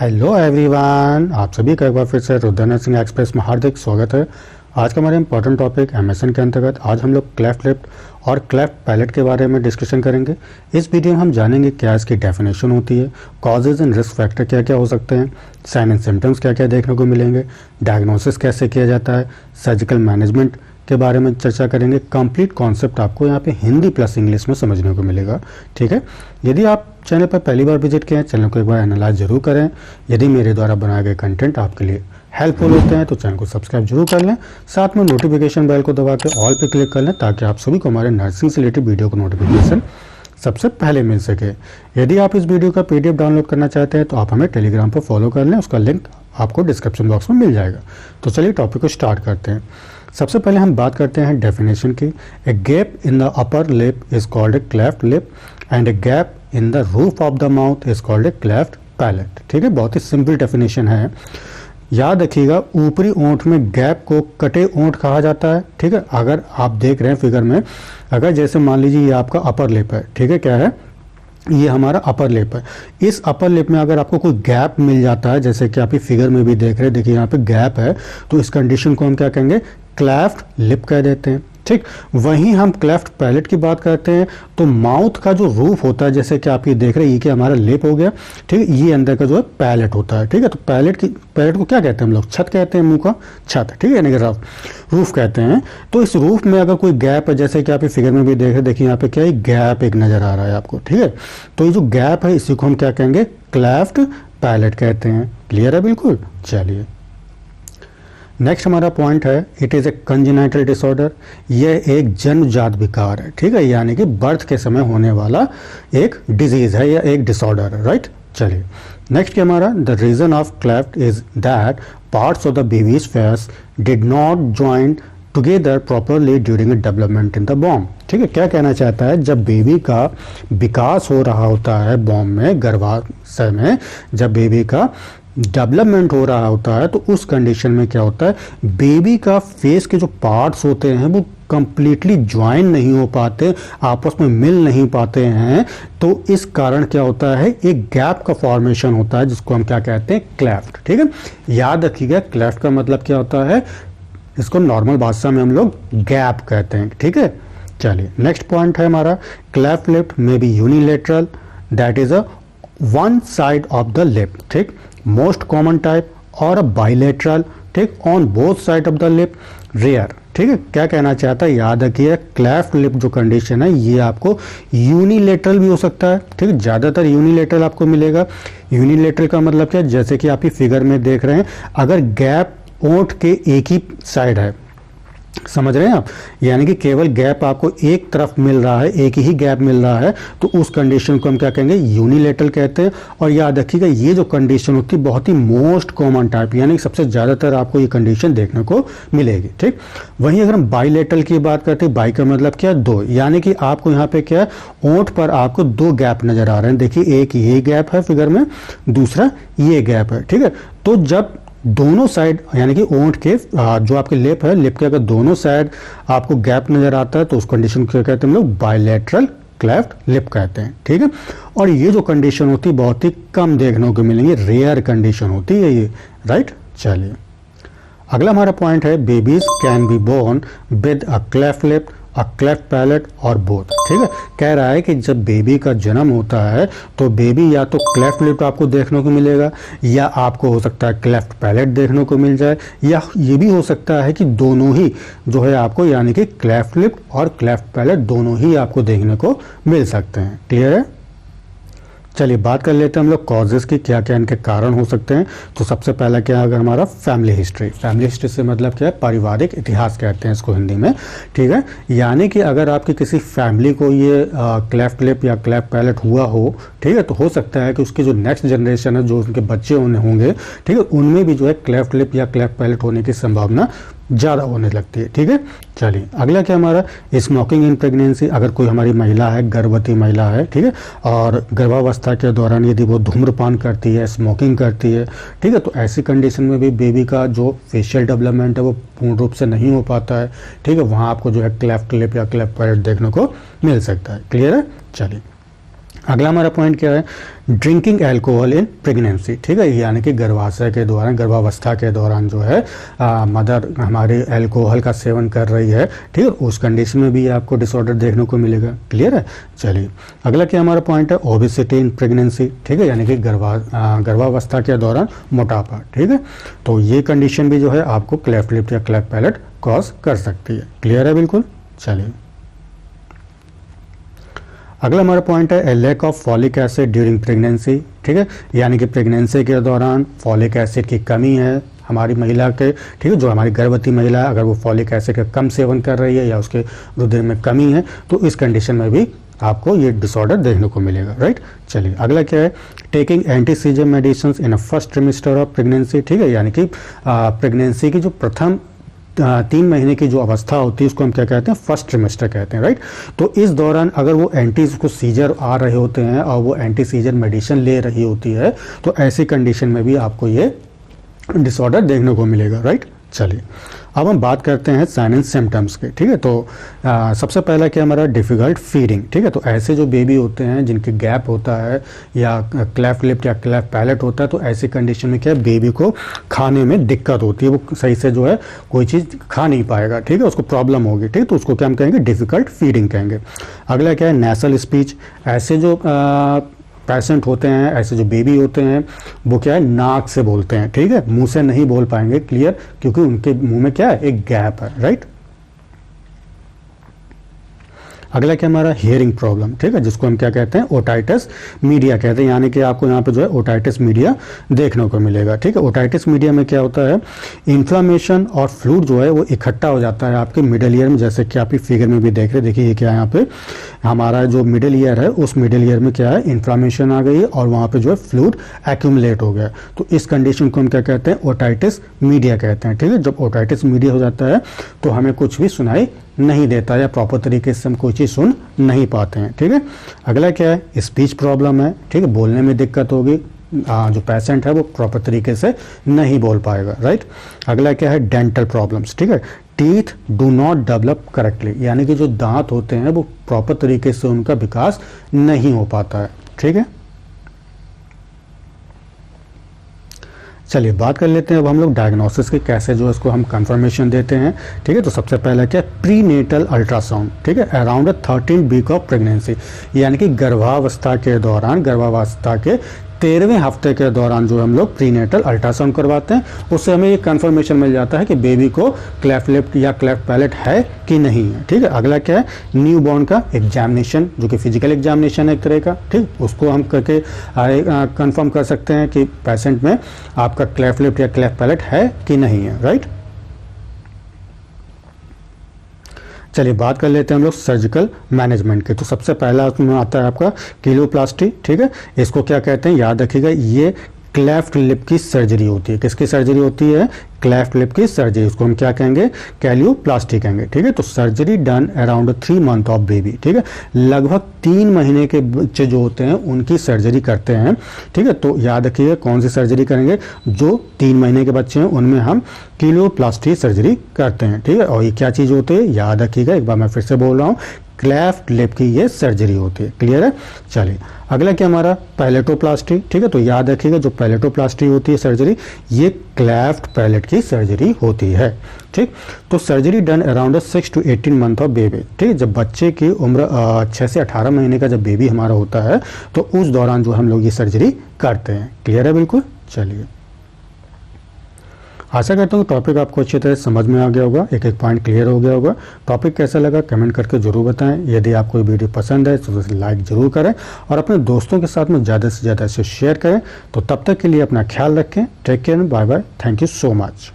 Hello everyone, आप सभी का एक बार फिर से रुद्र नर्सिंग एक्सप्रेस में हार्दिक स्वागत है। आज का हमारा इंपॉर्टेंट टॉपिक एमएसएन के अंतर्गत आज हम लोग क्लेफ्ट लिप और क्लेफ्ट पैलेट के बारे में डिस्कशन करेंगे। इस वीडियो में हम जानेंगे क्या इसकी डेफिनेशन होती है, कॉजेज एंड रिस्क फैक्टर क्या क्या हो सकते हैं, साइन एंड सिम्टम्स क्या क्या देखने को मिलेंगे, डायग्नोसिस कैसे किया जाता है, सर्जिकल मैनेजमेंट के बारे में चर्चा करेंगे। कंप्लीट कॉन्सेप्ट आपको यहाँ पे हिंदी प्लस इंग्लिश में समझने को मिलेगा। ठीक है, यदि आप चैनल पर पहली बार विजिट किए हैं, चैनल को एक बार एनालाइज जरूर करें। यदि मेरे द्वारा बनाए गए कंटेंट आपके लिए हेल्पफुल होते हैं तो चैनल को सब्सक्राइब जरूर कर लें, साथ में नोटिफिकेशन बेल को दबा के ऑल पे क्लिक कर लें ताकि आप सभी को हमारे नर्सिंग से रिलेटेड वीडियो को नोटिफिकेशन सबसे पहले मिल सके। यदि आप इस वीडियो का पीडीएफ डाउनलोड करना चाहते हैं तो आप हमें टेलीग्राम पर फॉलो कर लें, उसका लिंक आपको डिस्क्रिप्शन बॉक्स में मिल जाएगा। तो चलिए टॉपिक को स्टार्ट करते हैं। सबसे पहले हम बात करते हैं डेफिनेशन की। A gap in the upper lip is called a cleft lip and a gap in the roof of the mouth is called a cleft palate. ठीक है, बहुत ही सिंपल डेफिनेशन है। याद रखिएगा, ऊपरी ओंठ में गैप को कटे ओंठ कहा जाता है। ठीक है, अगर आप देख रहे हैं फिगर में, अगर जैसे मान लीजिए ये आपका अपर लिप है, ठीक है, क्या है ये हमारा अपर लिप है। इस अपर लिप में अगर आपको कोई गैप मिल जाता है, जैसे कि आप फिगर में भी देख रहे हैं, देखिए यहाँ पे गैप है, तो इस कंडीशन को हम क्या कहेंगे, क्लेफ्ट लिप कह देते हैं। ठीक, वहीं हम क्लेफ्ट पैलेट की बात करते हैं तो माउथ का जो रूफ होता है, जैसे कि आप ये देख रहे हैं, ये कि हमारा लिप हो गया, ठीक है, ये अंदर का जो है पैलेट होता है। ठीक है, तो पैलेट को क्या कहते हैं हम लोग, छत कहते हैं, मुंह का छत। ठीक है, यानी कि रूफ कहते हैं। तो इस रूफ में अगर कोई गैप है, जैसे कि आप फिगर में भी देख रहे हैं, देखिए यहाँ पे क्या है, गैप एक नजर आ रहा है आपको। ठीक है, तो ये जो गैप है इसी को हम क्या कहेंगे, क्लेफ्ट पैलेट कहते हैं। क्लियर है बिल्कुल। चलिए नेक्स्ट हमारा पॉइंट है, it is a congenital disorder. यह एक जन्मजात विकार है। ठीक है, यानी कि बर्थ के समय होने वाला एक डिजीज है या एक डिसऑर्डर है। राइट, चलिए नेक्स्ट हमारा, the reason of cleft is that parts of the baby's face did not join together properly during development in the womb. ठीक है, क्या कहना चाहता है, जब बेबी का विकास हो रहा होता है बॉम्ब में, गर्भाशय में, जब बेबी का डेवलपमेंट हो रहा होता है, तो उस कंडीशन में क्या होता है, बेबी का फेस के जो पार्ट्स होते हैं वो कंप्लीटली ज्वाइन नहीं हो पाते, आपस में मिल नहीं पाते हैं। तो इस कारण क्या होता है, एक गैप का फॉर्मेशन होता है जिसको हम क्या कहते हैं, क्लेफ्ट। ठीक है, याद रखिएगा क्लेफ्ट का मतलब क्या होता है, इसको नॉर्मल भाषा में हम लोग गैप कहते हैं। ठीक है, चलिए नेक्स्ट पॉइंट है हमारा, क्लेफ्ट लिप में be unilateral, that is a one side of the lip. ठीक, मोस्ट कॉमन टाइप, और अ बाइलेटरल, ठीक, on both side of the lip, rare. ठीक है, क्या कहना चाहता है, याद रखिए क्लेफ्ट लिप जो कंडीशन है ये आपको यूनिलेटरल भी हो सकता है। ठीक है, ज्यादातर यूनिलेटरल आपको मिलेगा। यूनिलेटरल का मतलब क्या है, जैसे कि आप फिगर में देख रहे हैं, अगर गैप ओंठ के एक ही साइड है, समझ रहे हैं आप, यानी कि केवल गैप आपको एक तरफ मिल रहा है, एक ही गैप मिल रहा है, तो उस कंडीशन को हम क्या कहेंगे, यूनिलेटरल कहते हैं। और याद रखिएगा ये जो कंडीशन होती है बहुत ही मोस्ट कॉमन टाइप, यानी कि सबसे ज्यादातर आपको ये कंडीशन देखने को मिलेगी। ठीक, वहीं अगर हम बाइलेटरल की बात करते हैं, बाई का मतलब क्या है, दो, यानी कि आपको यहाँ पे क्या है, ओंठ पर आपको दो गैप नजर आ रहे हैं। देखिए एक ये गैप है फिगर में, दूसरा ये गैप है। ठीक है, तो जब दोनों साइड यानी कि ओंठ के जो आपके लिप है, लिप के अगर दोनों साइड आपको गैप नजर आता है तो उस कंडीशन को क्या कहते हैं हम लोग, बाइलेटरल क्लेफ्ट लिप कहते हैं। ठीक है, और ये जो कंडीशन होती है बहुत ही कम देखने को मिलेंगे, रेयर कंडीशन होती है ये। राइट, चलिए अगला हमारा पॉइंट है, babies can be born with a cleft lip, a cleft palate और बोथ। ठीक है, कह रहा है कि जब बेबी का जन्म होता है तो बेबी या तो क्लेफ्ट लिप आपको देखने को मिलेगा, या आपको हो सकता है क्लेफ्ट पैलेट देखने को मिल जाए, या ये भी हो सकता है कि दोनों ही जो है आपको, यानी कि क्लेफ्ट लिप और क्लेफ्ट पैलेट दोनों ही आपको देखने को मिल सकते हैं। क्लियर है। चलिए बात कर लेते हैं हम लोग कॉजेस की, क्या क्या इनके कारण हो सकते हैं। तो सबसे पहला क्या है, अगर हमारा फैमिली हिस्ट्री। फैमिली हिस्ट्री से मतलब क्या है, पारिवारिक इतिहास कहते हैं इसको हिंदी में। ठीक है, यानी कि अगर आपकी किसी फैमिली को ये क्लेफ्ट लिप या क्लेफ्ट पैलेट हुआ हो, ठीक है, तो हो सकता है कि उसके जो नेक्स्ट जनरेशन है, जो उनके बच्चे होंगे, ठीक है, उनमें भी जो है क्लेफ्ट लिप या क्लेफ्ट पैलेट होने की संभावना ज़्यादा होने लगती है। ठीक है, चलिए अगला क्या हमारा, स्मोकिंग इन प्रेगनेंसी। अगर कोई हमारी महिला है, गर्भवती महिला है, ठीक है, और गर्भावस्था के दौरान यदि वो धूम्रपान करती है, स्मोकिंग करती है, ठीक है, तो ऐसी कंडीशन में भी बेबी का जो फेशियल डेवलपमेंट है वो पूर्ण रूप से नहीं हो पाता है। ठीक है, वहाँ आपको जो है क्लेफ्ट लिप या क्लेफ्ट पैलेट देखने को मिल सकता है। क्लियर है। चलिए अगला हमारा पॉइंट क्या है, ड्रिंकिंग एल्कोहल इन प्रेगनेंसी, ठीक है, यानी कि गर्भाशय के दौरान, गर्भावस्था के दौरान जो है मदर हमारी एल्कोहल का सेवन कर रही है, ठीक है, उस कंडीशन में भी आपको डिसऑर्डर देखने को मिलेगा। क्लियर है। चलिए अगला क्या हमारा पॉइंट है, ओबेसिटी इन प्रेगनेंसी, ठीक है, यानी कि गर्भावस्था के दौरान मोटापा, ठीक है, तो ये कंडीशन भी जो है आपको क्लेफ्ट लिप या क्लेफ्ट पैलेट कॉज कर सकती है। क्लियर है बिल्कुल। चलिए अगला हमारा पॉइंट है lack of folic acid during pregnancy, ठीक है, यानी कि प्रेगनेंसी के दौरान फॉलिक एसिड की कमी है हमारी महिला के, ठीक है, जो हमारी गर्भवती महिला है अगर वो फॉलिक एसिड का कम सेवन कर रही है या उसके रुधिर में कमी है तो इस कंडीशन में भी आपको ये डिसऑर्डर देखने को मिलेगा। राइट। चलिए अगला क्या है, taking anti scissor medicine in a first trimester of pregnancy, ठीक है, यानी कि प्रेगनेंसी की जो प्रथम 3 महीने की जो अवस्था होती है उसको हम क्या कहते हैं, फर्स्ट ट्रिमेस्टर कहते हैं। राइट। तो इस दौरान अगर वो एंटी को सीजर आ रहे होते हैं और वो एंटी सीजर मेडिसिन ले रही होती है तो ऐसी कंडीशन में भी आपको ये डिसऑर्डर देखने को मिलेगा। राइट। चलिए अब हम बात करते हैं साइन एंड सिम्टम्स के, ठीक है, तो सबसे पहला क्या हमारा डिफ़िकल्ट फीडिंग, ठीक है, तो ऐसे जो बेबी होते हैं जिनके गैप होता है या क्लेफ्ट लिप या क्लेफ्ट पैलेट होता है तो ऐसी कंडीशन में क्या है, बेबी को खाने में दिक्कत होती है, वो सही से जो है कोई चीज़ खा नहीं पाएगा, ठीक है, उसको प्रॉब्लम होगी, ठीक है, तो उसको क्या हम कहेंगे, डिफ़िकल्ट फीडिंग कहेंगे। अगला क्या है, नेसल स्पीच, ऐसे जो पेशेंट होते हैं, ऐसे जो बेबी होते हैं वो क्या है, नाक से बोलते हैं, ठीक है, मुंह से नहीं बोल पाएंगे। क्लियर, क्योंकि उनके मुंह में क्या है, एक गैप है। राइट। अगला क्या हमारा हियरिंग प्रॉब्लम, ठीक है, जिसको हम क्या कहते हैं, ओटाइटिस मीडिया कहते हैं, यानी कि आपको यहाँ पे जो है ओटाइटिस मीडिया देखने को मिलेगा। ठीक है। ओटाइटिस मीडिया में क्या होता है, इन्फ्लामेशन और फ्लूइड जो है वो इकट्ठा हो जाता है आपके मिडल ईयर में, जैसे कि आप फिगर में भी देख रहे हैं। देखिए ये क्या है, यहाँ पे हमारा जो मिडल ईयर है उस मिडल ईयर में क्या है, इन्फ्लामेशन आ गई है और वहाँ पे जो है फ्लूइड एक्यूमुलेट हो गया। तो इस कंडीशन को हम क्या कहते हैं, ओटाइटिस मीडिया कहते हैं। ठीक है। जब ओटाइटिस मीडिया हो जाता है तो हमें कुछ भी सुनाई नहीं देता या प्रॉपर तरीके से हम कोई चीज़ सुन नहीं पाते हैं। ठीक है। अगला क्या है, स्पीच प्रॉब्लम है। ठीक है, बोलने में दिक्कत होगी, जो पेशेंट है वो प्रॉपर तरीके से नहीं बोल पाएगा। राइट। अगला क्या है, डेंटल प्रॉब्लम्स। ठीक है, teeth do not develop correctly, यानी कि जो दांत होते हैं वो प्रॉपर तरीके से उनका विकास नहीं हो पाता है। ठीक है। चलिए बात कर लेते हैं अब हम लोग डायग्नोसिस के, कैसे जो इसको हम कंफर्मेशन देते हैं। ठीक है। तो सबसे पहला क्या है, प्रीनेटल अल्ट्रासाउंड। ठीक है, अराउंड 13 वीक ऑफ प्रेगनेंसी, यानी कि गर्भावस्था के दौरान, गर्भावस्था के 13वें हफ्ते के दौरान जो हम लोग प्रीनेटल अल्ट्रासाउंड करवाते हैं, उससे हमें ये कंफर्मेशन मिल जाता है कि बेबी को क्लेफ्ट लिप या क्लेफ्ट पैलेट है कि नहीं है। ठीक है। अगला क्या है, न्यू बॉर्न का एग्जामिनेशन, जो कि फिजिकल एग्जामिनेशन है एक तरह का। ठीक, उसको हम करके कंफर्म कर सकते हैं कि पेशेंट में आपका क्लेफ्ट लिप या क्लेफ्ट पैलेट है कि नहीं है। राइट। चलिए बात कर लेते हैं हम लोग सर्जिकल मैनेजमेंट के। तो सबसे पहला उसमें आता है आपका कीलोप्लास्टी। ठीक है, इसको क्या कहते हैं, याद रखिएगा, ये क्लेफ्ट लिप की सर्जरी होती है। किसकी सर्जरी होती है, क्लेफ्ट लिप की सर्जरी, उसको हम क्या कहेंगे, कैलियोप्लास्टी कहेंगे। ठीक है। तो surgery done around 3 month of baby. ठीक है, लगभग 3 महीने के बच्चे जो होते हैं उनकी सर्जरी करते हैं। ठीक है। तो याद रखिएगा कौन सी सर्जरी करेंगे, जो 3 महीने के बच्चे हैं उनमें हम कीलोप्लास्टी सर्जरी करते हैं। ठीक है। और ये क्या चीज़ होती है, याद रखिएगा, एक बार मैं फिर से बोल रहा हूँ, क्लेफ्ट लिप की ये सर्जरी होती है। क्लियर है। चलिए अगला क्या हमारा, पैलेटोप्लास्टी। ठीक है। तो याद रखिएगा जो पैलेटोप्लास्टी होती है सर्जरी, ये क्लेफ्ट पैलेट की सर्जरी होती है। ठीक। तो surgery done around 6 to 18 month of baby. ठीक है, जब बच्चे की उम्र 6 से 18 महीने का जब बेबी हमारा होता है तो उस दौरान जो हम लोग ये सर्जरी करते हैं। क्लियर है बिल्कुल। चलिए आशा करता हूँ टॉपिक आपको अच्छी तरह समझ में आ गया होगा, एक एक पॉइंट क्लियर हो गया होगा। टॉपिक कैसा लगा कमेंट करके जरूर बताएं। यदि आपको ये वीडियो पसंद है तो उसे लाइक जरूर करें और अपने दोस्तों के साथ में ज़्यादा से ज़्यादा इसे शेयर करें। तो तब तक के लिए अपना ख्याल रखें। Take care, bye bye, thank you so much.